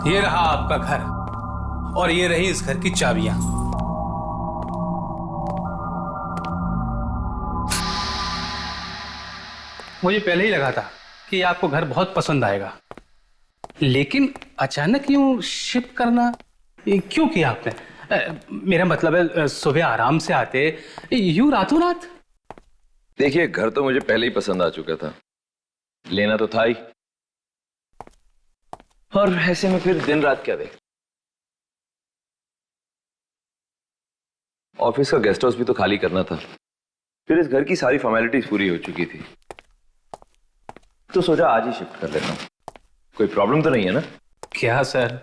ये रहा आपका घर और ये रही इस घर की चाबियां। मुझे पहले ही लगा था कि आपको घर बहुत पसंद आएगा, लेकिन अचानक यूं शिफ्ट करना क्यों किया आपने? मेरा मतलब है सुबह आराम से आते, यूं रातों रात। देखिए, घर तो मुझे पहले ही पसंद आ चुका था, लेना तो था ही। और ऐसे में फिर दिन रात क्या देख। ऑफिस का गेस्ट हाउस भी तो खाली करना था, फिर इस घर की सारी फॉर्मेलिटीज पूरी हो चुकी थी, तो सोचा आज ही शिफ्ट कर लेता हूं। कोई प्रॉब्लम तो नहीं है ना? क्या सर,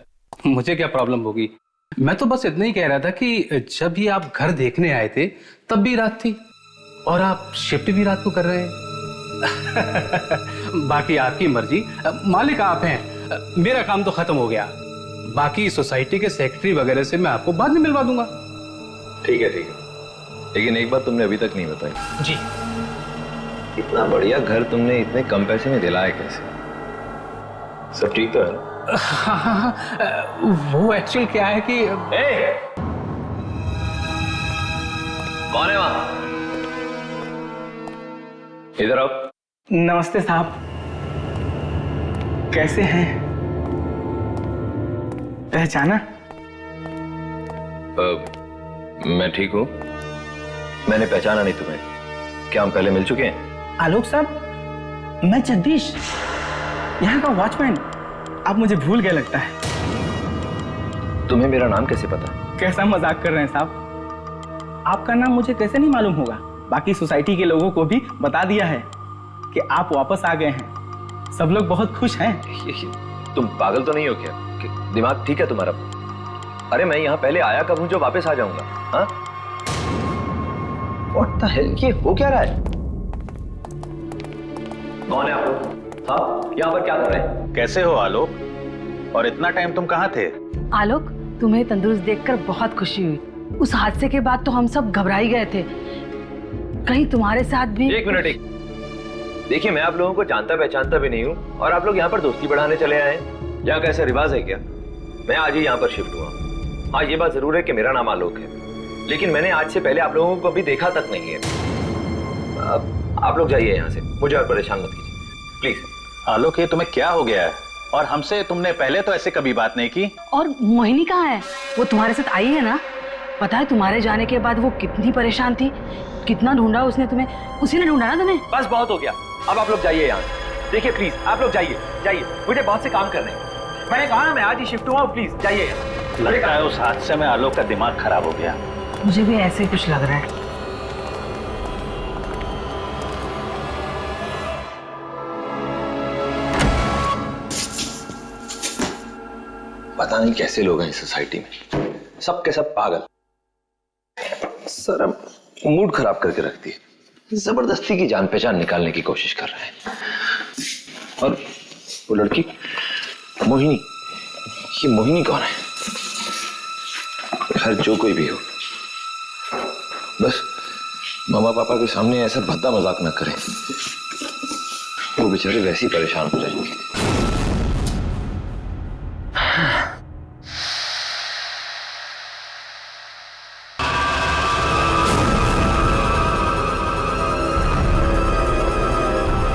मुझे क्या प्रॉब्लम होगी? मैं तो बस इतना ही कह रहा था कि जब ही आप घर देखने आए थे तब भी रात थी और आप शिफ्ट भी रात को कर रहे हैं। बाकी आपकी मर्जी, मालिक आप हैं, मेरा काम तो खत्म हो गया। बाकी सोसाइटी के सेक्रेटरी वगैरह से मैं आपको बाद में मिलवा दूंगा। ठीक है, लेकिन एक बात तुमने अभी तक नहीं बताई। जी। इतना बढ़िया घर तुमने इतने कम पैसे में दिलाया कैसे? सब ठीक तो है ना? वो एक्चुअल क्या है कि कौन है वहां? इधर आओ। नमस्ते साहब, कैसे हैं? पहचाना? मैं ठीक हूं। मैंने पहचाना नहीं तुम्हें। क्या हम पहले मिल चुके हैं? आलोक साहब, मैं जगदीश, यहाँ का वॉचमैन। आप मुझे भूल गए लगता है। तुम्हें मेरा नाम कैसे पता? कैसा मजाक कर रहे हैं साहब? आपका नाम मुझे कैसे नहीं मालूम होगा? बाकी सोसाइटी के लोगों को भी बता दिया है कि आप वापस आ गए हैं। सब लोग बहुत खुश हैं। तुम पागल तो नहीं हो क्या? दिमाग ठीक है तुम्हारा? अरे मैं यहाँ पहले आया कब हूँ जो वापस आ जाऊंगा? हाँ? What the hell? ये हो क्या रहा है? कौन है आप लोग? हाँ, यहाँ पर क्या कर रहे हैं? कैसे हो आलोक? और इतना टाइम तुम कहाँ थे? आलोक, तुम्हें तंदुरुस्त देखकर बहुत खुशी हुई। उस हादसे के बाद तो हम सब घबरा ही गए थे, कहीं तुम्हारे साथ भी। एक मिनट। देखिए, मैं आप लोगों को जानता पहचानता भी नहीं हूँ और आप लोग यहाँ पर दोस्ती बढ़ाने चले आए हैं। यहाँ का ऐसा रिवाज है क्या? मैं आज ही यहाँ पर शिफ्ट हुआ। हाँ, ये बात जरूर है कि मेरा नाम आलोक है, लेकिन मैंने आज से पहले आप लोगों को कभी देखा तक नहीं है। आप लोग जाइए यहाँ से, मुझे और परेशान मत कीजिए प्लीज। आलोक, ये तुम्हें क्या हो गया है? और हमसे तुमने पहले तो ऐसे कभी बात नहीं की। और मोहिनी कहाँ है? वो तुम्हारे साथ आई है ना? पता है तुम्हारे जाने के बाद वो कितनी परेशान थी, कितना ढूंढा उसने तुम्हें। उसी ने ढूंढा ना तुम्हें? बस बहुत हो गया, अब आप लोग जाइए यहाँ से। देखिए प्लीज, आप लोग जाइए, मुझे बहुत से काम करने हैं। मैंने कहा ना मैं आज ही शिफ्ट हुआ, प्लीज जाइए। लगता है उस हादसे में आलोक का दिमाग खराब हो गया। मुझे भी ऐसे ही कुछ लग रहा है। पता नहीं कैसे लोग हैं इस सोसाइटी में, सब के सब पागल। सर मूड खराब करके रखती है, जबरदस्ती की जान पहचान निकालने की कोशिश कर रहे हैं। और वो लड़की मोहिनी, ये मोहिनी कौन है? खैर जो कोई भी हो, बस मामा पापा के सामने ऐसा भद्दा मजाक ना करें, वो बेचारे वैसे ही परेशान हो जाएंगे।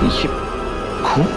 ये खून?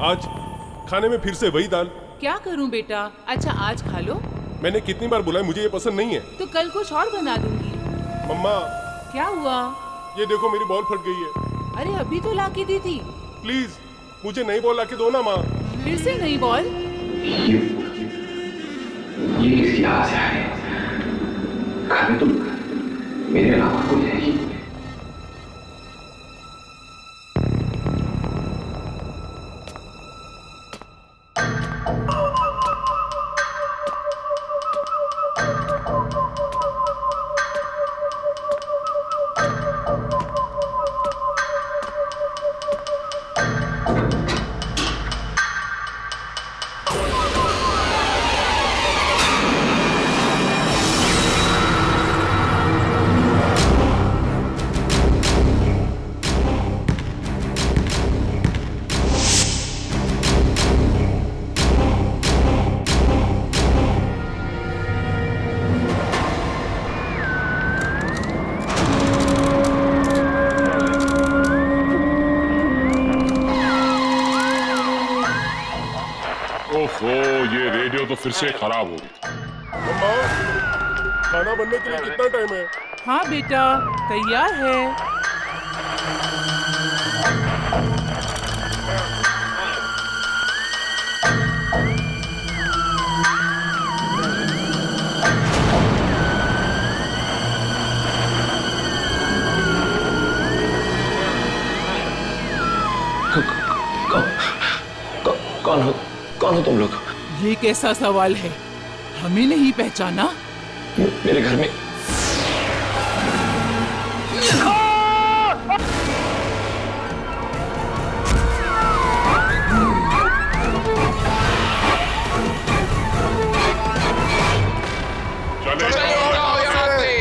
आज खाने में फिर से वही दाल। क्या करूं बेटा? अच्छा आज खा लो। मैंने कितनी बार बोला है मुझे ये पसंद नहीं है। तो कल कुछ और बना दूंगी। मम्मा, क्या हुआ? ये देखो मेरी बॉल फट गई है। अरे अभी तो ला के दी थी। प्लीज मुझे नई बॉल लाके दो ना माँ। फिर से नई बॉल? ये किसकी आवाज है? घर में तो मेरे अलावा कोई है ही। ओफो, ये रेडियो तो फिर से खराब हो गई। मम्मा, खाना बनने के लिए कितना टाइम है? हाँ बेटा, तैयार है। कौन हो तुम लोग? ये कैसा सवाल है? हमें नहीं पहचाना? मेरे घर में चले जाओ यहाँ से।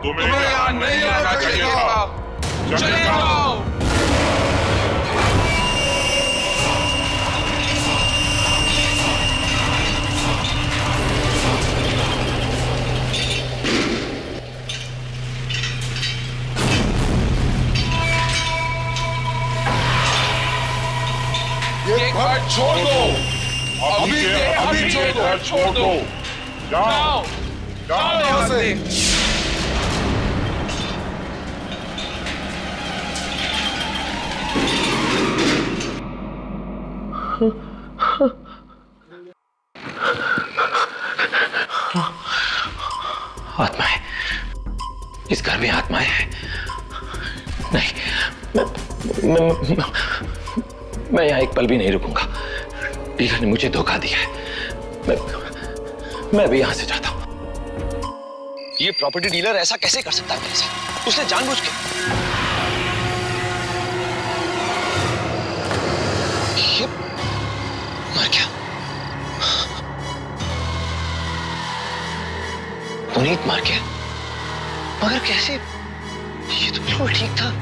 तुम्हें यहाँ नहीं आना चाहिए था। चले जाओ। ये घर छोड़ दो। अभी के अभी छोड़ दो। जाओ जाओ यहाँ से। आत्माएं, इस घर में आत्माएं हैं। नहीं, मैं यहाँ एक पल भी नहीं रुकूंगा। डीलर ने मुझे धोखा दिया है। मैं भी यहाँ से जाता हूँ। ये प्रॉपर्टी डीलर ऐसा कैसे कर सकता है मेरे साथ? उसने जानबूझ के। ये मर गया। पुनीत मर गया, मगर कैसे? ये तो बिल्कुल ठीक था।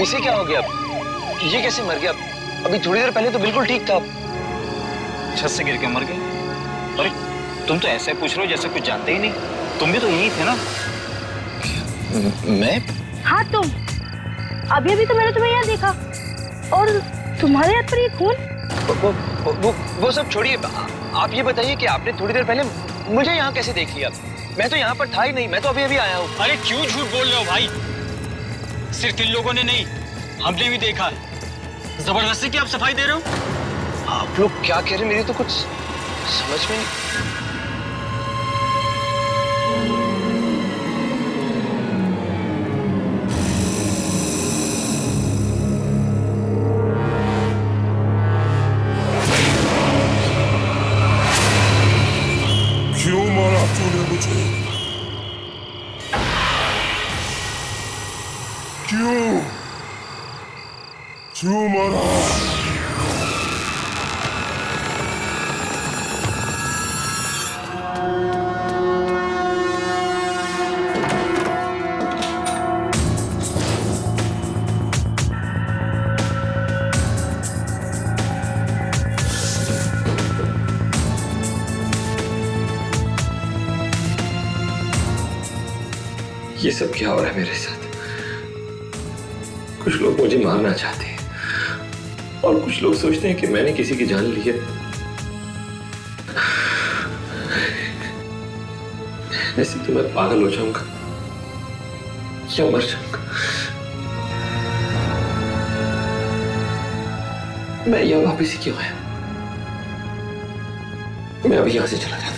इसे क्या हो गया? ये कैसे मर गया? अभी थोड़ी देर पहले तो बिल्कुल ठीक था। छत से गिर के मर गए। अरे तुम तो ऐसे पूछ रहे हो जैसे कुछ जानते ही नहीं। तुम भी तो यही थे ना? मैं? हाँ तुम। अभी अभी तो मैंने तुम्हें यहाँ देखा और तुम्हारे हाथ पर ये खून। वो सब छोड़िए। आप ये बताइए कि आपने थोड़ी देर पहले मुझे यहाँ कैसे देख लिया? मैं तो यहाँ पर था ही नहीं। मैं तो अभी अभी आया हूँ। अरे क्यों झूठ बोल रहे हो भाई? सिर्फ इन लोगों ने नहीं, हमने भी देखा है। जबरदस्ती की आप सफाई दे रहे हो? आप लोग क्या कह रहे हैं? मेरी तो कुछ समझ में नहीं। क्यों मारा तूने मुझे? क्यों मारा? ये सब क्या हो रहा है मेरे साथ? कुछ लोग मुझे मारना चाहते हैं और कुछ लोग सोचते हैं कि मैंने किसी की जान ली है। ऐसे तो मैं पागल हो जाऊंगा या मर जाऊंगा। मैं यहाँ वापस ही क्यों आया? मैं अभी यहां से चला जाता हूं।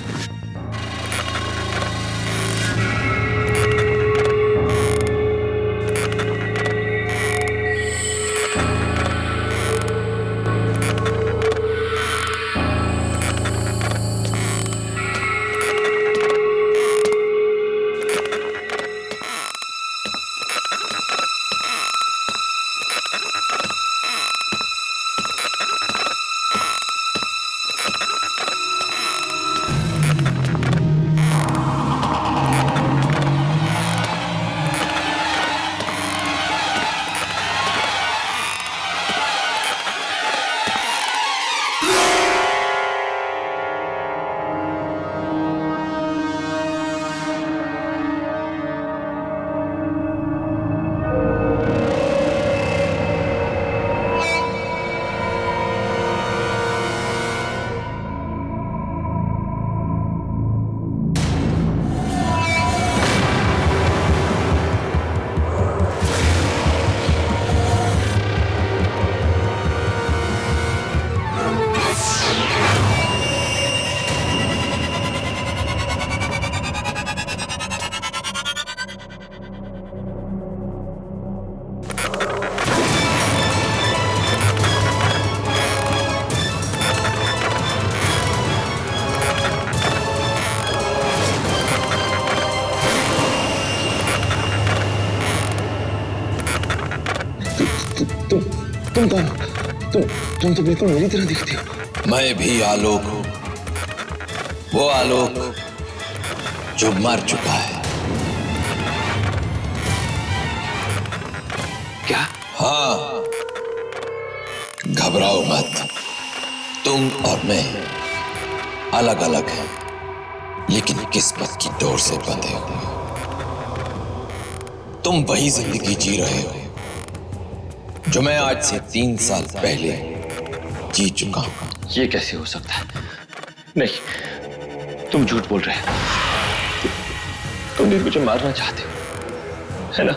तुम कौन हो? तुम तो बिल्कुल मेरी तरह दिखते हो। मैं भी आलोक हूं, वो आलोक जो मर चुका है। क्या? हाँ, घबराओ मत। तुम और मैं अलग अलग हैं, लेकिन किस्मत की डोर से बंधे हुए। तुम वही जिंदगी जी रहे हो जो मैं आज से 3 साल पहले जी चुका हूं। ये कैसे हो सकता है? नहीं, तुम झूठ बोल रहे हो। तुम भी मुझे मारना चाहते हो, है ना?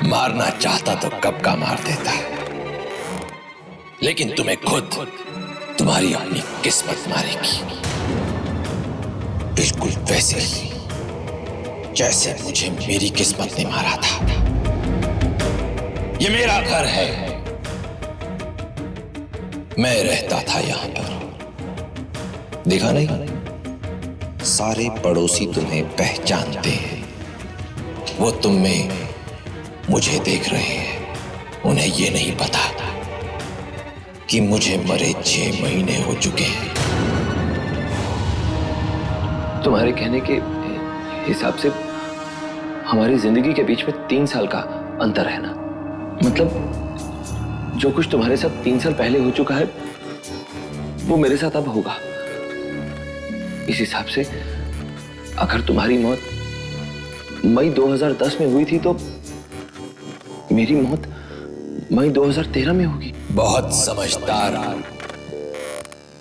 मारना चाहता तो कब का मार देता, लेकिन तुम्हें खुद तुम्हारी अपनी किस्मत मारेगी, बिल्कुल वैसे ही जैसे मुझे मेरी किस्मत ने मारा था। ये मेरा घर है, मैं रहता था यहां पर। देखा नहीं, सारे पड़ोसी तुम्हें पहचानते हैं। वो तुम में मुझे देख रहे हैं। उन्हें ये नहीं पता कि मुझे मरे 6 महीने हो चुके हैं। तुम्हारे कहने के हिसाब से हमारी जिंदगी के बीच में 3 साल का अंतर है ना? मतलब जो कुछ तुम्हारे साथ 3 साल पहले हो चुका है वो मेरे साथ अब होगा। इस हिसाब से अगर तुम्हारी मौत मई 2010 में हुई थी तो मेरी मौत मई 2013 में होगी। बहुत समझदार,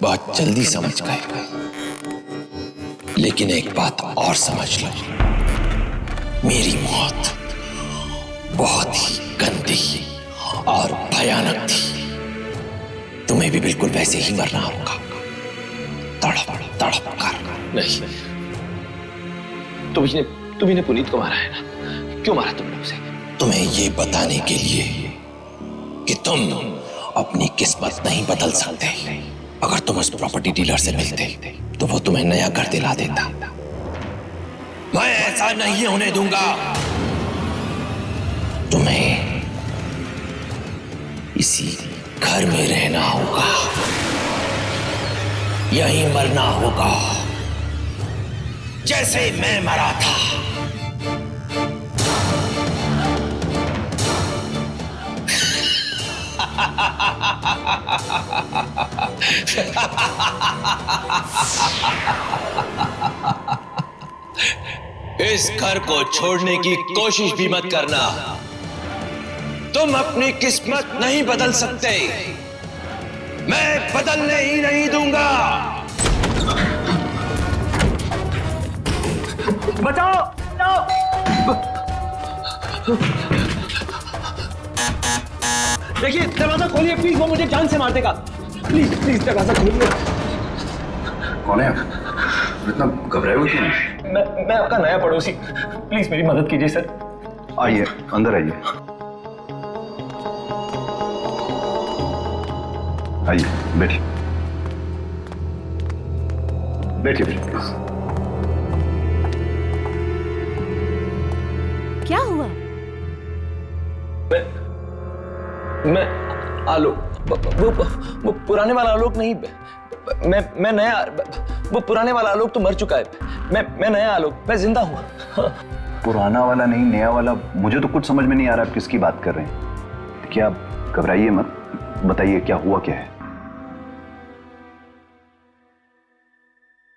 बहुत जल्दी समझ गए। लेकिन एक बात और समझ लो, मेरी मौत बहुत ही गंदी और भयानक थी। तुम्हें भी बिल्कुल वैसे ही मरना होगा, तड़प तड़प कर। नहीं, तुमने पुनीत को मारा है ना? क्यों मारा तुमने उसे? तुम्हें ये बताने के लिए कि तुम अपनी किस्मत नहीं बदल सकते। अगर तुम उस प्रॉपर्टी डीलर से मिलते तो वो तुम्हें नया घर दिला देता। मैं ऐसा नहीं होने दूंगा। तुम्हें इसी घर में रहना होगा, यहीं मरना होगा जैसे मैं मरा था। इस घर को छोड़ने की कोशिश भी मत करना। तुम अपनी किस्मत नहीं बदल सकते, मैं बदलने ही नहीं दूंगा। बचाओ! देखिए, दरवाजा खोलिए प्लीज, वो मुझे जान से मार देगा। प्लीज प्लीज दरवाजा खोलिए। कौन है आप? इतना घबराए हुए क्यों? मैं आपका नया पड़ोसी, प्लीज मेरी मदद कीजिए सर। आइए, अंदर आइए। आइए, बैठिए बैठिए प्लीज। क्या हुआ? मैं आलोक, वो पुराने वाला आलोक नहीं, मैं नया। वो पुराने वाला आलोक तो मर चुका है। मैं नया आलोक, मैं जिंदा हूँ। पुराना वाला नहीं, नया वाला। मुझे तो कुछ समझ में नहीं आ रहा आप किसकी बात कर रहे हैं। क्या आप घबराइए मत, बताइए क्या हुआ क्या है।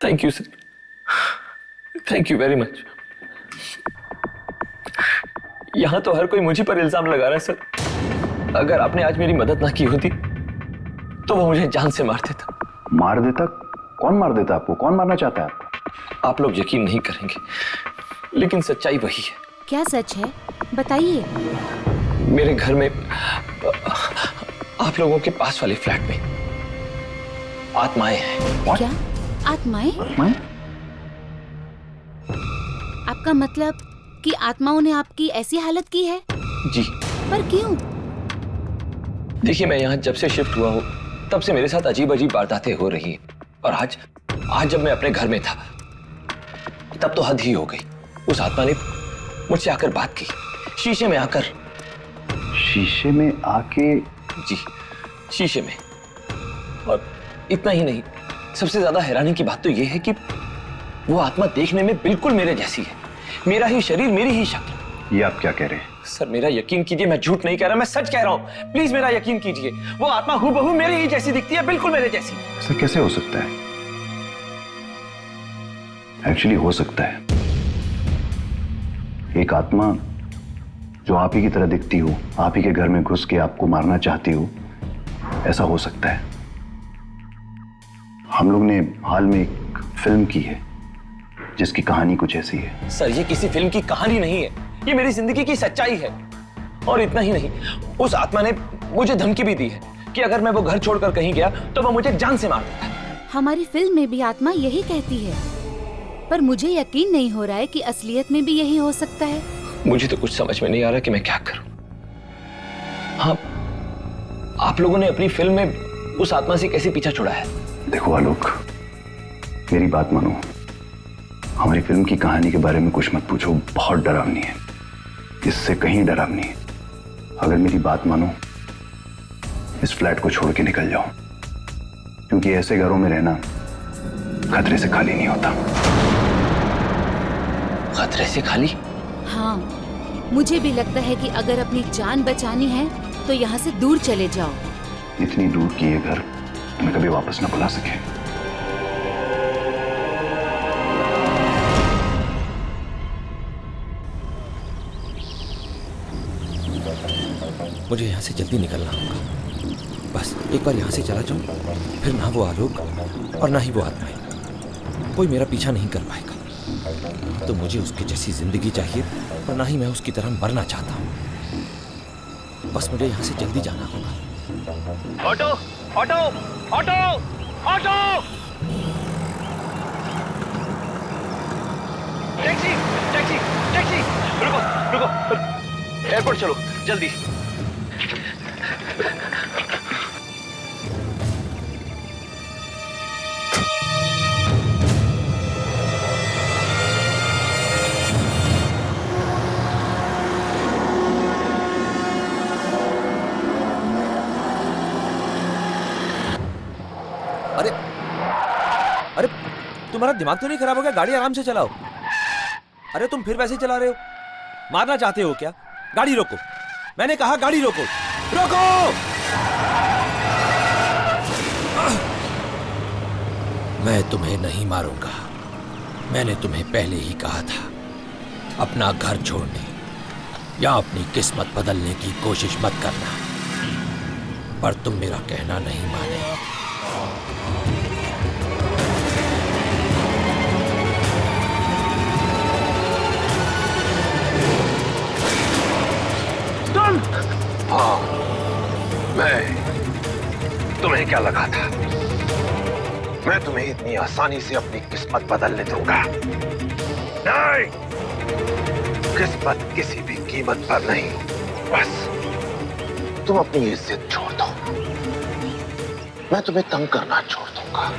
Thank you sir, thank you very much. यहां तो हर कोई मुझे पर इल्जाम लगा रहा है सर। अगर आपने आज मेरी मदद ना की होती तो वो मुझे जान से मार देता। मार देता? कौन मार देता आपको? कौन मारना चाहता है आपको? आप लोग यकीन नहीं करेंगे, लेकिन सच्चाई वही है। क्या सच है? बताइए। मेरे घर में, आप लोगों के पास वाले फ्लैट में आत्माएं हैं। क्या आत्माएं? आपका मतलब कि आत्माओं ने आपकी ऐसी हालत की है? जी। पर क्यों? देखिए, मैं यहाँ जब से शिफ्ट हुआ हूँ तब से मेरे साथ अजीब अजीब वारदातें हो रही हैं। और आज जब मैं अपने घर में था तब तो हद ही हो गई। उस आत्मा ने मुझसे आकर बात की, शीशे में आकर। शीशे में आके? जी, शीशे में। और इतना ही नहीं, सबसे ज्यादा हैरानी की बात तो यह है कि वो आत्मा देखने में बिल्कुल मेरे जैसी है। मेरा ही शरीर, मेरी ही शक्ल। ये आप क्या कह रहे हैं? सर मेरा यकीन कीजिए, मैं झूठ नहीं कह रहा, मैं सच कह रहा हूं। प्लीज मेरा यकीन कीजिए, वो आत्मा हूबहू मेरे ही जैसी दिखती है, बिल्कुल मेरे जैसी। सर कैसे हो सकता है? एक्चुअली हो सकता है। एक आत्मा जो आप ही की तरह दिखती हो, आप ही के घर में घुस के आपको मारना चाहती हो, ऐसा हो सकता है। हम लोग ने हाल में एक फिल्म की है जिसकी कहानी कुछ ऐसी है। सर ये किसी फिल्म की कहानी नहीं है, ये मेरी जिंदगी की सच्चाई है। और इतना ही नहीं, उस आत्मा ने मुझे धमकी भी दी है कि अगर मैं वो घर छोड़कर कहीं गया तो वो मुझे जान से मार देता है। हमारी फिल्म में भी आत्मा यही कहती है, पर मुझे यकीन नहीं हो रहा है कि असलियत में भी यही हो सकता है। मुझे तो कुछ समझ में नहीं आ रहा कि मैं क्या करूं। हाँ, आप लोगों ने अपनी फिल्म में उस आत्मा से कैसे पीछा छुड़ा है? देखो आलोक, मेरी बात मानो। हमारी फिल्म की कहानी के बारे में कुछ मत पूछो, बहुत डरावनी है, इससे कहीं डरावनी है। अगर मेरी बात मानो, इस फ्लैट को छोड़ के निकल जाओ, क्योंकि ऐसे घरों में रहना खतरे से खाली नहीं होता। खतरे से खाली? हाँ, मुझे भी लगता है कि अगर अपनी जान बचानी है तो यहाँ से दूर चले जाओ। इतनी दूर की ये घर तुम्हें कभी वापस न बुला सके। मुझे यहाँ से जल्दी निकलना होगा। बस एक बार यहाँ से चला जाऊं, फिर ना वो आलोक और ना ही वो आत्माएं कोई मेरा पीछा नहीं कर पाएगा। तो मुझे उसकी जैसी जिंदगी चाहिए और ना ही मैं उसकी तरह मरना चाहता हूँ। बस मुझे यहाँ से जल्दी जाना होगा। Auto, auto, auto, auto! Taxi, taxi, taxi! रुको, रुको, एयरपोर्ट चलो, जल्दी। अरे अरे, तुम्हारा दिमाग तो नहीं खराब हो गया? गाड़ी आराम से चलाओ। अरे तुम फिर वैसे चला रहे हो, मारना चाहते हो क्या? गाड़ी रोको, मैंने कहा गाड़ी रोको, रोको! मैं तुम्हें नहीं मारूंगा। मैंने तुम्हें पहले ही कहा था, अपना घर छोड़ने या अपनी किस्मत बदलने की कोशिश मत करना, पर तुम मेरा कहना नहीं माने। हाँ, मैं तुम्हें क्या लगा था मैं तुम्हें इतनी आसानी से अपनी किस्मत बदलने दूंगा? नहीं, किस्मत किसी भी कीमत पर नहीं। बस तुम अपनी इज्जत छोड़ दो, मैं तुम्हें तंग करना छोड़ दूंगा।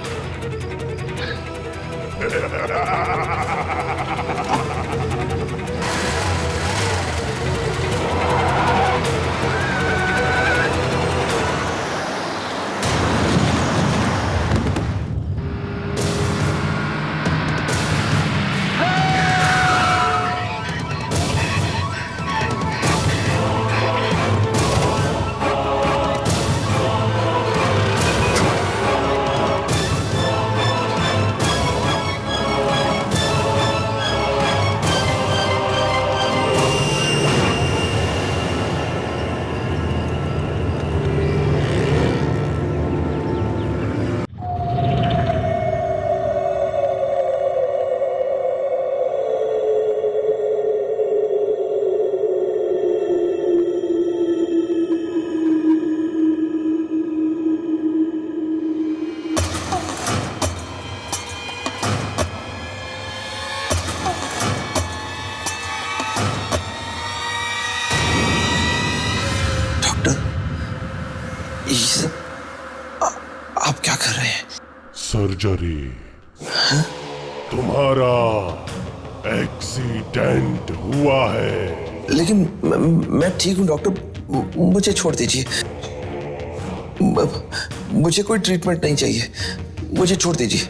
आप क्या कर रहे हैं? सर्जरी। तुम्हारा एक्सीडेंट हुआ है। लेकिन मैं ठीक हूँ डॉक्टर, मुझे छोड़ दीजिए। मुझे कोई ट्रीटमेंट नहीं चाहिए, मुझे छोड़ दीजिए।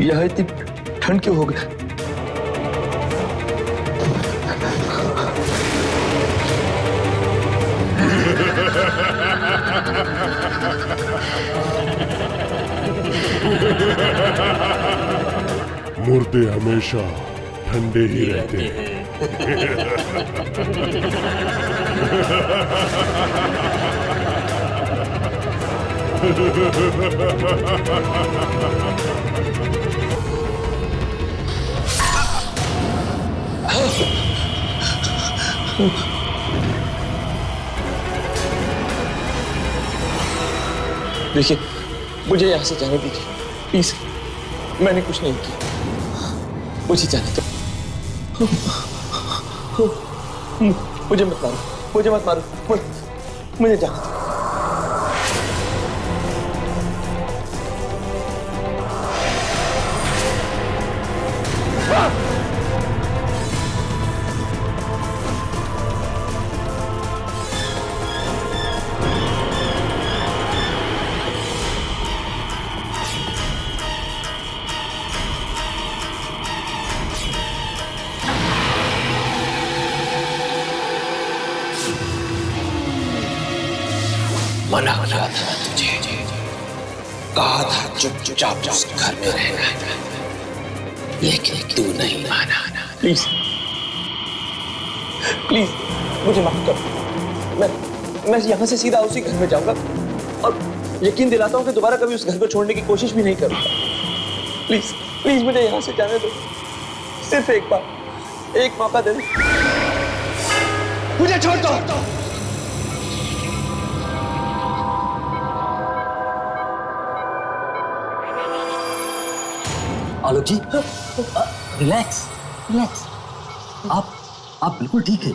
यह इतनी ठंड क्यों हो गई? मुर्दे हमेशा ठंडे ही रहते हैं। देखिए, मुझे यहाँ से जाने दीजिए प्लीज। मैंने कुछ नहीं किया, मुझे जाने दो। मुझे मत मारो, मुझे मत मारो, मुझे जाने दो। मना किया था तुझे, कहा था चुपचाप उस घर में रहना, लेकिन तू नहीं माना। प्लीज प्लीज मुझे माफ कर। मैं यहाँ से सीधा उसी घर में जाऊंगा और यकीन दिलाता हूँ कि दोबारा कभी उस घर को छोड़ने की कोशिश भी नहीं करूंगा। प्लीज प्लीज मुझे यहाँ से जाने दो, सिर्फ एक बार, एक मौका दे दो, मुझे छोड़ दो। आलोक जी, रिलैक्स रिलैक्स। आप बिल्कुल ठीक है,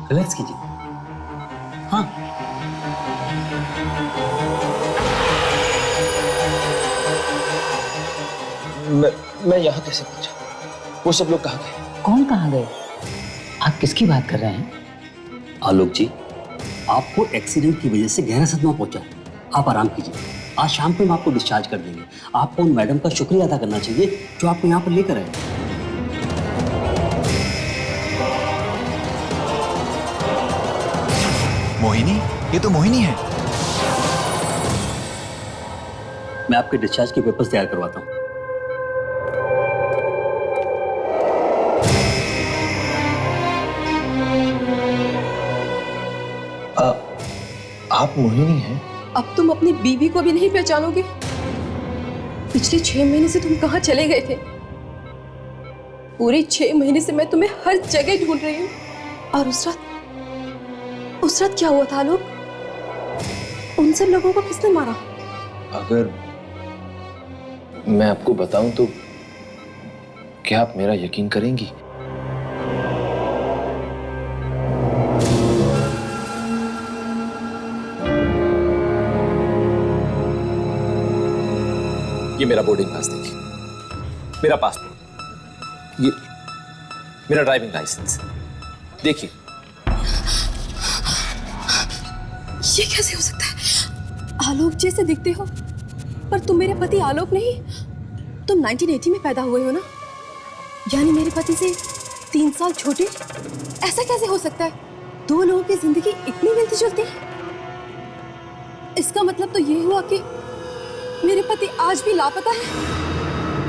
रिलैक्स कीजिए। हाँ, मैं यहाँ कैसे पहुंचा? वो सब लोग कहाँ गए? कौन कहाँ गए? आप किसकी बात कर रहे हैं? आलोक जी, आपको एक्सीडेंट की वजह से गहरा सदमा पहुंचा है, आप आराम कीजिए। आज शाम को हम आपको डिस्चार्ज कर देंगे। आपको उन मैडम का शुक्रिया अदा करना चाहिए जो आपको यहाँ पर लेकर आए। मोहिनी, ये तो मोहिनी है। मैं आपके डिस्चार्ज के पेपर्स तैयार करवाता हूँ। आप मोहिनी हैं? अब तुम अपनी बीवी को भी नहीं पहचानोगे? पिछले 6 महीने से तुम कहाँ चले गए थे? पूरे 6 महीने से मैं तुम्हें हर जगह ढूंढ रही हूँ। और उस रात क्या हुआ था लोग? उन सब लोगों को किसने मारा? अगर मैं आपको बताऊं तो क्या आप मेरा यकीन करेंगी? ये मेरा बोर्डिंग पास देखिए, मेरा पासपोर्ट, ये मेरा ड्राइविंग लाइसेंस देखिए। ये कैसे हो सकता है? आलोक जैसे दिखते हो, पर तुम मेरे पति आलोक नहीं। तुम 1980 में पैदा हुए हो ना, यानी मेरे पति से 3 साल छोटे। ऐसा कैसे हो सकता है? 2 लोगों की जिंदगी इतनी मिलती जुलती है। इसका मतलब तो ये हुआ कि मेरे पति आज भी लापता है।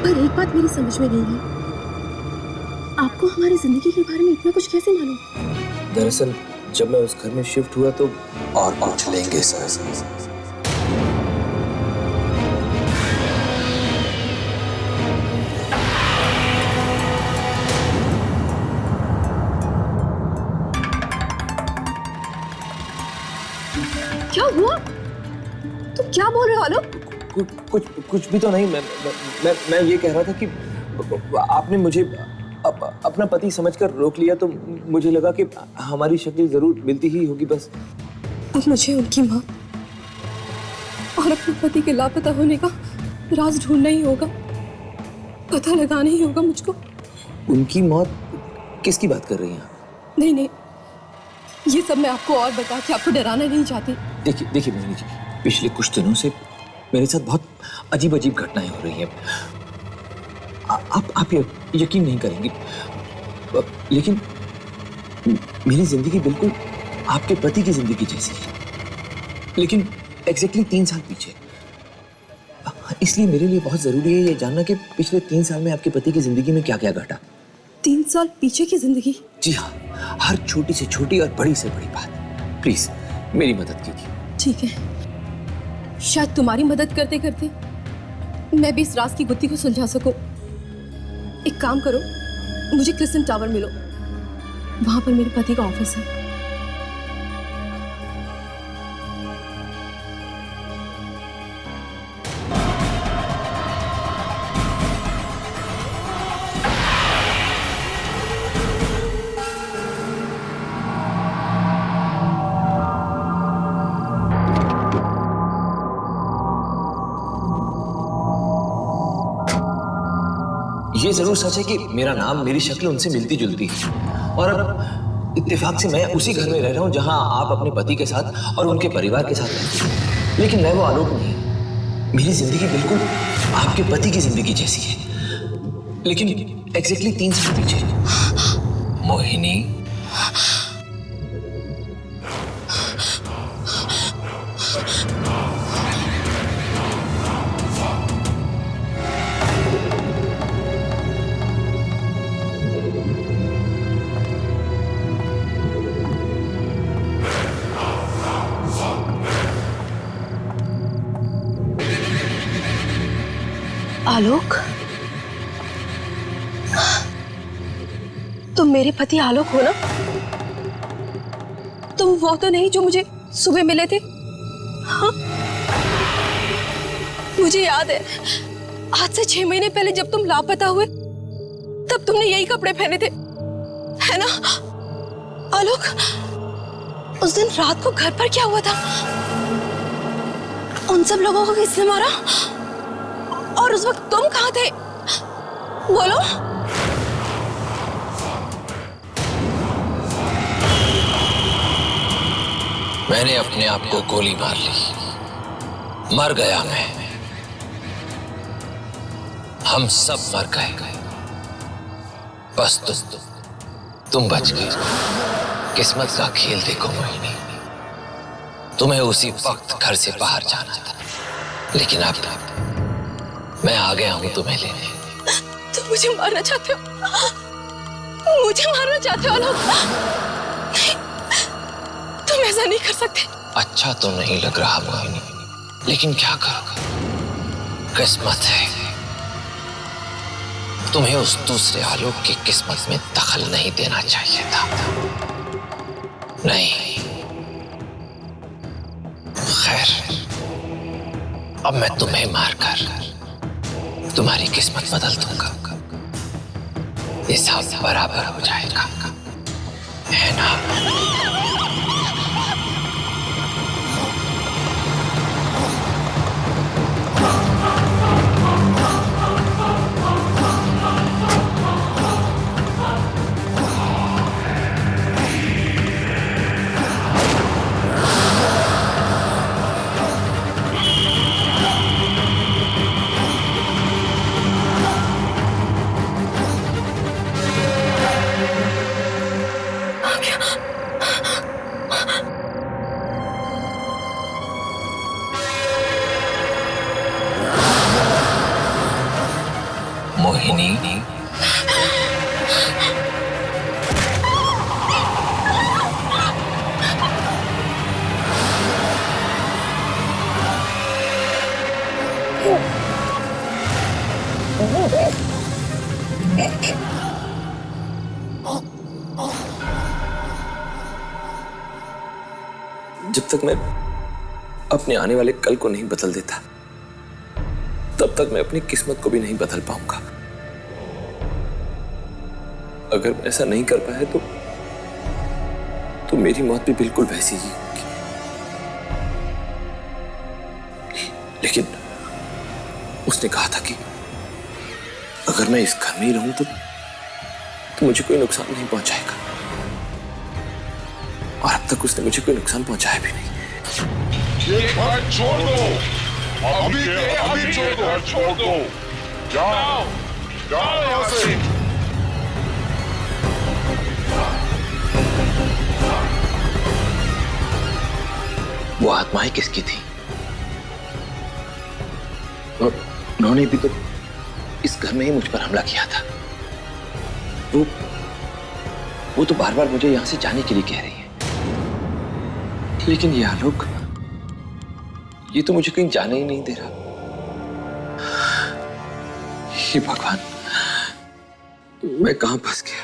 पर एक बात मेरी समझ में नहीं है, आपको हमारी जिंदगी के बारे में इतना कुछ कैसे मालूम? दरअसल जब मैं उस घर में शिफ्ट हुआ तो और पूछ लेंगे सर। क्या हुआ? तुम क्या बोल रहे हो आलोक? कुछ भी तो नहीं। मैं ये कह रहा था कि आपने मुझे अपना पति समझकर रोक लिया तो मुझे लगा कि हमारी शक्ल जरूर मिलती ही होगी बस। अब मुझे उनकी माँ और अपने पति के लापता होने का राज ढूंढना ही होगा, पता लगाना ही होगा मुझको। उनकी मौत? किसकी बात कर रही हैं? नहीं नहीं, ये सब मैं आपको और बता के आपको डराना नहीं चाहती। देखिए मोहिनी जी, पिछले कुछ दिनों से मेरे साथ बहुत अजीब अजीब घटनाएं हो रही हैं। आप यकीन नहीं करेंगे, लेकिन मेरी जिंदगी बिल्कुल आपके पति की जिंदगी जैसी है, लेकिन एग्जैक्टली 3 साल पीछे। इसलिए मेरे लिए बहुत जरूरी है ये जानना कि पिछले 3 साल में आपके पति की जिंदगी में क्या क्या घटा। 3 साल पीछे की जिंदगी? जी हाँ, हर छोटी से छोटी और बड़ी से बड़ी बात। प्लीज मेरी मदद कीजिए। ठीक है, शायद तुम्हारी मदद करते करते मैं भी इस राज की गुत्थी को सुलझा सकूं। एक काम करो, मुझे क्रिस्टन टावर मिलो, वहां पर मेरे पति का ऑफिस है। ये जरूर सच है कि मेरा नाम, मेरी शक्ल उनसे मिलती जुलती है, और अब इत्तेफाक से मैं उसी घर में रह रहा हूँ जहाँ आप अपने पति के साथ और उनके परिवार के साथ रहती हैं। लेकिन मैं वो आलोक नहीं। मेरी जिंदगी बिल्कुल आपके पति की जिंदगी जैसी है, लेकिन एग्जैक्टली 3 साल पीछे। मोहिनी, आलोक, तुम मेरे पति आलोक हो ना? तुम वो तो नहीं जो मुझे सुबह मिले थे? हाँ? मुझे याद है, आज से 6 महीने पहले जब तुम लापता हुए तब तुमने यही कपड़े पहने थे, है ना? आलोक, उस दिन रात को घर पर क्या हुआ था? उन सब लोगों को किसने मारा? और उस वक्त तुम कहाँ थे? बोलो। मैंने अपने आप को गोली मार ली, मर गया मैं। हम सब मर गए, बस तुम बच गई। किस्मत का खेल देखो मोहिनी, तुम्हें उसी वक्त घर से बाहर जाना था, लेकिन अब मैं आ गया हूं तुम्हें लेने। तुम मुझे मारना चाहते हो? मुझे मारना चाहते हो आलोक? नहीं, तुम ऐसा नहीं कर सकते। अच्छा तो नहीं लग रहा मोहिनी, लेकिन क्या करूं, किस्मत है। तुम्हें उस दूसरे आलोक की किस्मत में दखल नहीं देना चाहिए था। नहीं, खैर, अब मैं तुम्हें मारकर तुम्हारी किस्मत बदल दूंगा। हिसाब बराबर हो जाएगा, है ना? मोहिनी, जब तक मैं अपने आने वाले कल को नहीं बदल देता, तब तक मैं अपनी किस्मत को भी नहीं बदल पाऊंगा। अगर मैं ऐसा नहीं कर पाया तो मेरी मौत भी बिल्कुल वैसी ही होगी। लेकिन उसने कहा था कि अगर मैं इस घर में ही रहूं तो मुझे कोई नुकसान नहीं पहुंचाएगा, और अब तक उसने मुझे कोई नुकसान पहुंचाया भी नहीं। ये घर छोड़ दो, अभी के अभी छोड़ दो, छोड़ दो। जाओ जाओ यहाँ से। वो आत्माएं किसकी थी? उन्होंने भी तो इस घर में ही मुझ पर हमला किया था। वो तो बार बार मुझे यहां से जाने के लिए कह रही है, लेकिन ये आलोक, ये तो मुझे कहीं जाने ही नहीं दे रहा। हे भगवान, मैं कहां फंस गया?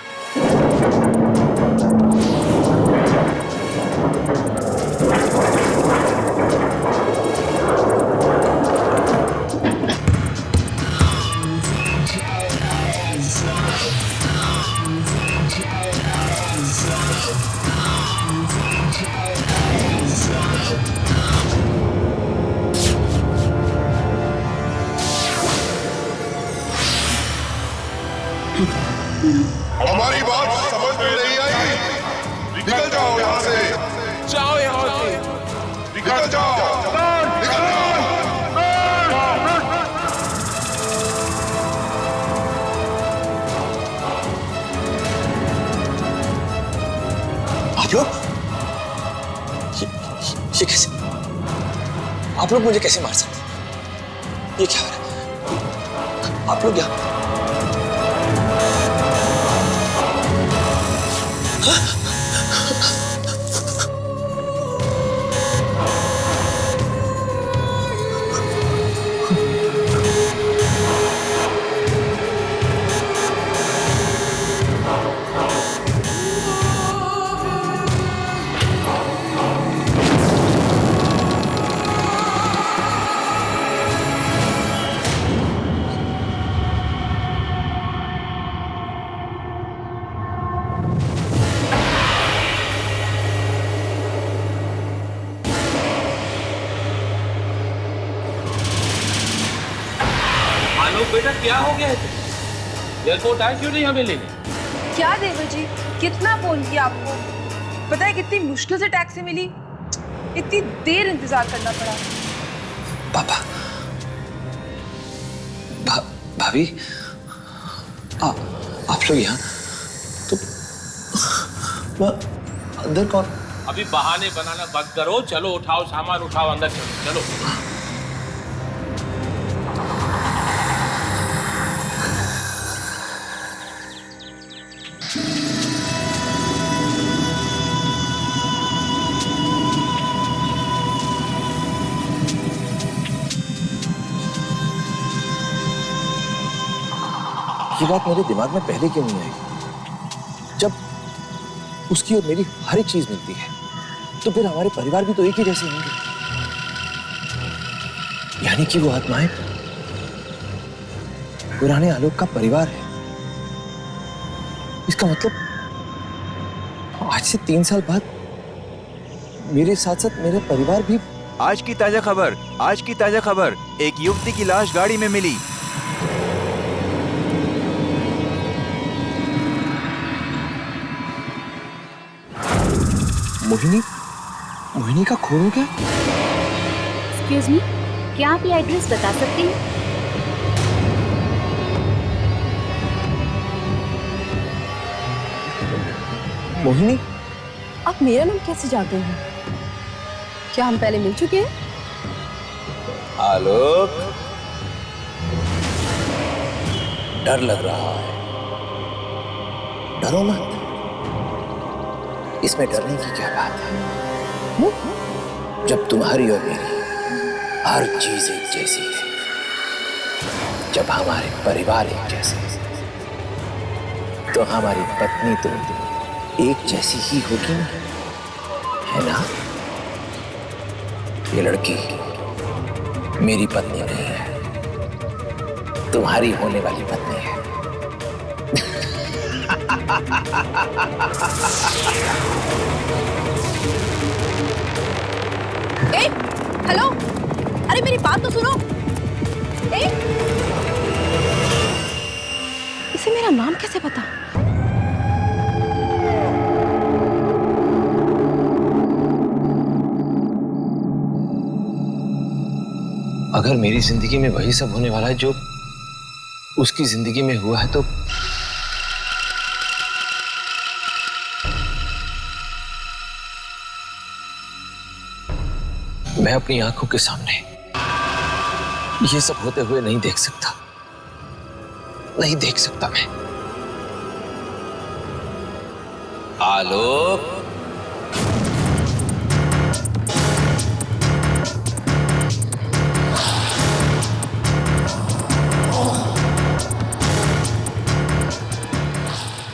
हमारी बात समझ में नहीं आई? निकल जाओ यहाँ से। जाओ यहाँ से। निकल जाओ, निकल जाओ। आप लोग ये कैसे? आप लोग मुझे कैसे मार सकते? ये क्या हो रहा है? आप लोग यहाँ बेटा क्या हो गया है? एयरपोर्ट आए क्यों नहीं हमें लेने? क्या देवर जी, कितना फोन किया आपको? पता है कितनी मुश्किल से टैक्सी मिली, इतनी देर इंतजार करना पड़ा। पापा, भाभी, आप लोग यहाँ तो अंदर कौन? अभी बहाने बनाना बंद करो, चलो उठाओ सामान, उठाओ अंदर चलो, चलो। ये बात मेरे दिमाग में पहले क्यों नहीं आई? जब उसकी और मेरी हर एक चीज मिलती है, तो फिर हमारे परिवार भी तो एक ही जैसे होंगे। यानी कि वो आत्माएं पुराने आलोक का परिवार है। इसका मतलब आज से 3 साल बाद मेरे साथ साथ मेरा परिवार भी। आज की ताजा खबर, एक युवती की लाश गाड़ी में मिली। मोहिनी का खून हो गया? एक्सक्यूज मी, क्या आप ये एड्रेस बता सकती हैं? मोहिनी? आप मेरा नाम कैसे जानते हैं? क्या हम पहले मिल चुके हैं? आलोक, डर लग रहा है। डरो मत, इसमें डरने की क्या बात है? जब तुम्हारी और मेरी हर चीज एक जैसी है, जब हमारे परिवार एक जैसे हैं, तो हमारी पत्नी तो एक जैसी ही होगी ना, है ना? ये लड़की मेरी पत्नी नहीं है, तुम्हारी होने वाली पत्नी है। ए, हेलो, अरे मेरी बात तो सुनो। इसे मेरा नाम कैसे पता? अगर मेरी जिंदगी में वही सब होने वाला है जो उसकी जिंदगी में हुआ है, तो मैं अपनी आंखों के सामने ये सब होते हुए नहीं देख सकता, नहीं देख सकता मैं। आलोक,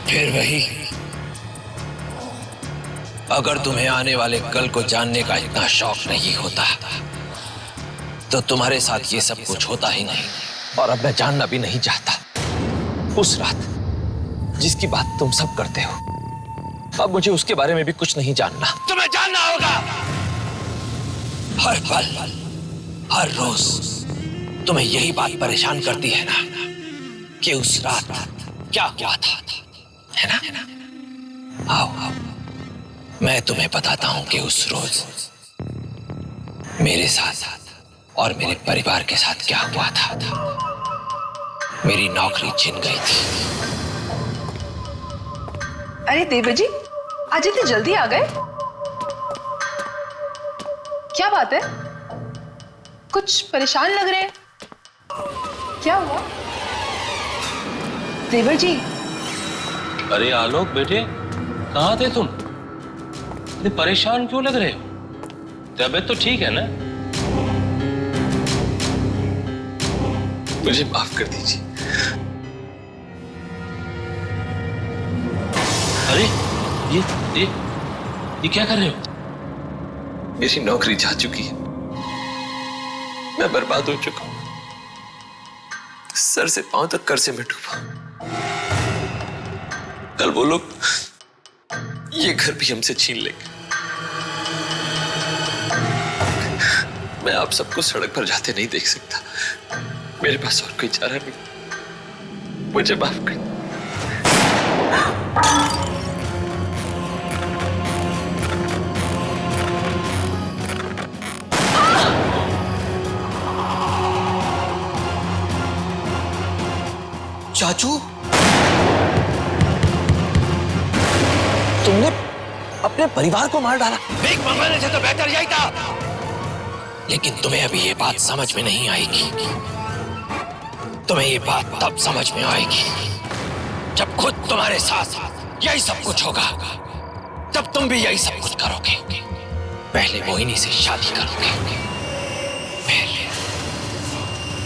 फिर वही, अगर तुम्हें आने वाले कल को जानने का इतना शौक नहीं होता तो तुम्हारे साथ ये सब कुछ होता ही नहीं, और अब मैं जानना भी नहीं चाहता। उस रात जिसकी बात तुम सब करते हो, अब मुझे उसके बारे में भी कुछ नहीं जानना। तुम्हें जानना होगा। हर पल, हर रोज तुम्हें यही बात परेशान करती है ना कि उस रात क्या हुआ था, है ना? आओ आओ, मैं तुम्हें बताता हूं कि उस रोज मेरे साथ और मेरे परिवार के साथ क्या हुआ था। मेरी नौकरी छिन गई थी। अरे देवर जी, आज इतनी जल्दी आ गए? क्या बात है? कुछ परेशान लग रहे हैं। क्या हुआ देवर जी? अरे आलोक बेटे, कहाँ थे तुम? इतने परेशान क्यों लग रहे हो? तबीयत तो ठीक है ना? मुझे माफ कर दीजिए। अरे ये क्या कर रहे हो? मेरी नौकरी जा चुकी है, मैं बर्बाद हो चुका हूं, सर से पांव तक कर्जे में डूबा। कल वो लोग ये घर भी हमसे छीन लेंगे। मैं आप सबको सड़क पर जाते नहीं देख सकता, मेरे पास और कोई चारा नहीं। मुझे माफ कर। चाचू, तुमने अपने परिवार को मार डाला। भीख मंगवाने से तो बेहतर यही था। लेकिन तुम्हें अभी ये बात समझ में नहीं आएगी। तुम्हें ये बात तब समझ में आएगी जब खुद तुम्हारे साथ यही सब कुछ होगा। तब तुम भी यही सब कुछ करोगे। पहले मोहिनी से शादी करोगे, फिर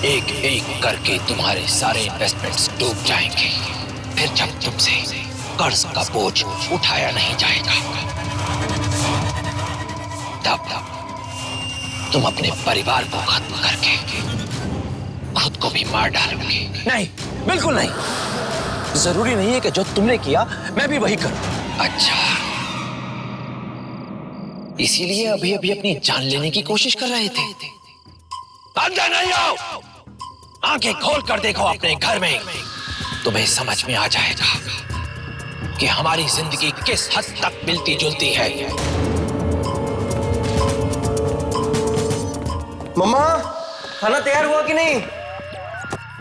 एक एक करके तुम्हारे सारे इन्वेस्टमेंट्स डूब जाएंगे। फिर जब तुमसे कर्ज का बोझ उठाया नहीं जाएगा, तब तुम अपने परिवार को खत्म करके खुद को भी मार डालोगे। नहीं, बिल्कुल नहीं। जरूरी नहीं है कि जो तुमने किया मैं भी वही करूं। अच्छा, इसीलिए अभी अभी अपनी जान लेने की कोशिश कर रहे थे। अंदर नहीं आओ, आंखें खोल कर देखो अपने घर में, तुम्हें समझ में आ जाएगा कि हमारी जिंदगी किस हद तक मिलती जुलती है। मम्मा, खाना तैयार हुआ कि नहीं?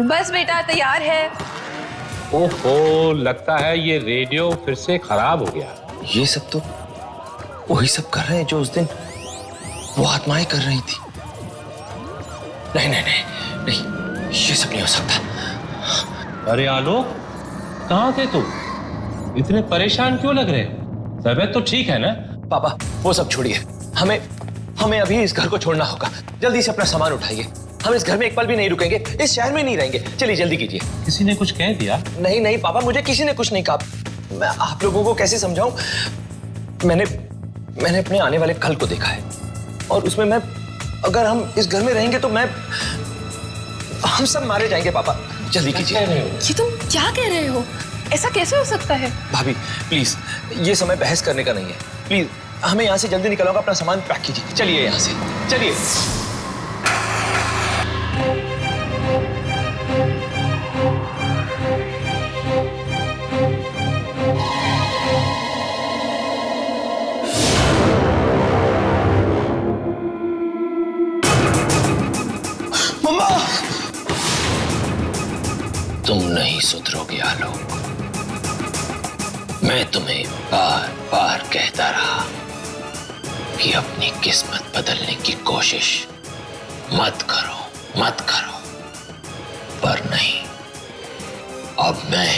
बस बेटा तैयार है। ओहो, लगता है ये रेडियो फिर से खराब हो गया। ये सब तो वही सब कर रहे हैं जो उस दिन वो आत्माएं कर रही थी। नहीं नहीं नहीं नहीं, ये सब नहीं हो सकता। अरे आलोक, कहाँ थे तुम? इतने परेशान क्यों लग रहे? तबीयत तो ठीक है ना? पापा, वो सब छोड़िए। हमें अभी इस घर को छोड़ना होगा। जल्दी से अपना सामान उठाइए। हम इस घर में एक पल भी नहीं रुकेंगे, इस शहर में नहीं रहेंगे। चलिए जल्दी कीजिए। किसी ने कुछ कह दिया? नहीं नहीं पापा, मुझे किसी ने कुछ नहीं कहा। मैं आप लोगों को कैसे समझाऊं? मैंने अपने आने वाले कल को देखा है और उसमें मैं अगर हम इस घर में रहेंगे तो हम सब मारे जाएंगे पापा। जल्दी कीजिए। ये तुम क्या कह रहे हो? ऐसा कैसे हो सकता है? भाभी प्लीज, ये समय बहस करने का नहीं है। प्लीज हमें यहाँ से जल्दी निकलना होगा, अपना सामान पैक कीजिए। चलिए यहाँ से, चलिए। मम्मा! तुम नहीं सुधरोगे आलोक। मैं तुम्हें बार बार कहता रहा कि अपनी किस्मत बदलने की कोशिश मत करो, पर नहीं, अब मैं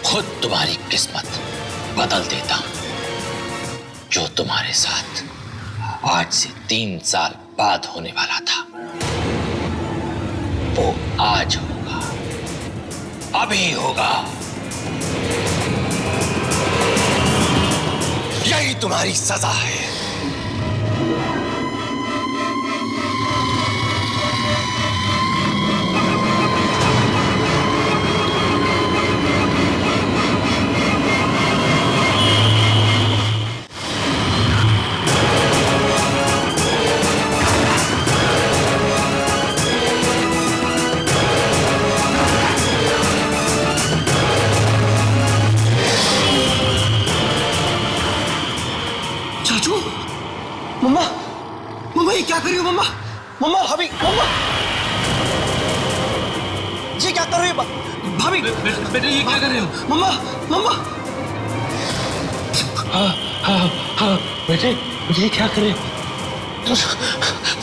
खुद तुम्हारी किस्मत बदल देता हूं। जो तुम्हारे साथ आज से 3 साल बाद होने वाला था, वो आज होगा, अभी होगा। यही तुम्हारी सजा है। चाचू, मम्मा, मम्मा ये क्या कर रही हो मम्मा? मम्मा, भाभी, मम्मा, ये क्या कर रही हो भाभी? बेटे ये क्या कर रहे हो? मम्मा, मम्मा, हाँ बेटे ये क्या कर रहे हो?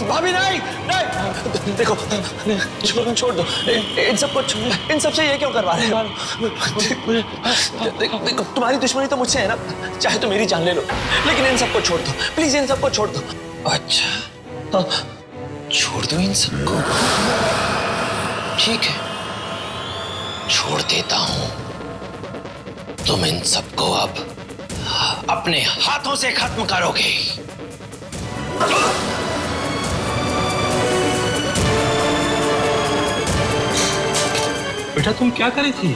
भाभी नहीं, नहीं, देखो, छोड़ दो, इन सबसे ये क्यों करवा रहे हो? देखो, तुम्हारी दुश्मनी तो मुझसे है ना, चाहे तो मेरी जान ले लो, लेकिन इन सबको छोड़ दो, प्लीज इन सबको छोड़ दो। अच्छा, छोड़ दो इन सबको? ठीक है, छोड़ देता हूं। तुम इन सबको अब अपने हाथों से खत्म करोगे। बेटा तुम क्या करी थी?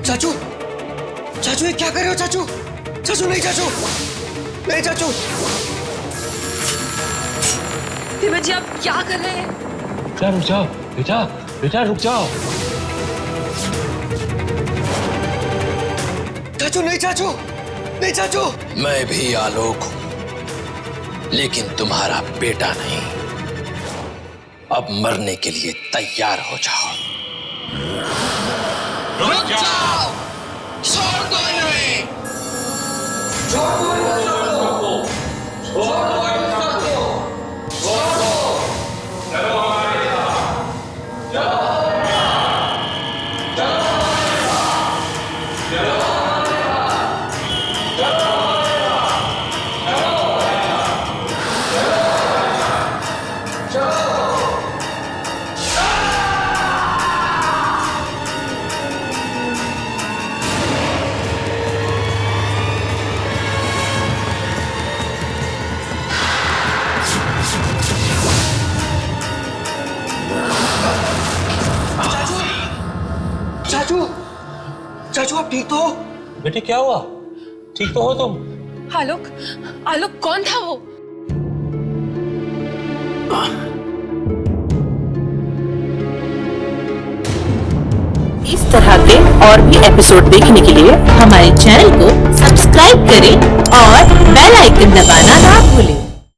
चाचू, चाचू ये क्या कर रहे हो चाचू? चाचू नहीं, चाचू नहीं, चाचू। दिव्या जी आप क्या कर रहे हैं? बेटा रुक जाओ, बेटा रुक जाओ। चाचू नहीं, चाचू नहीं, चाचू। मैं भी आलोक हूं, लेकिन तुम्हारा बेटा नहीं। अब मरने के लिए तैयार हो जाओ। रुक जाओ, छोड़ दो इन्हें, छोड़ दो इन सबको, छोड़ दो इन सबको, छोड़ दो। चलो हमारे साथ, चलो चाचू, चाचू आप ठीक तो हो? बेटे क्या हुआ? ठीक तो हो तुम? आलोक, आलोक कौन था वो? इस तरह के और भी एपिसोड देखने के लिए हमारे चैनल को सब्सक्राइब करें और बेल आइकन दबाना ना भूलें।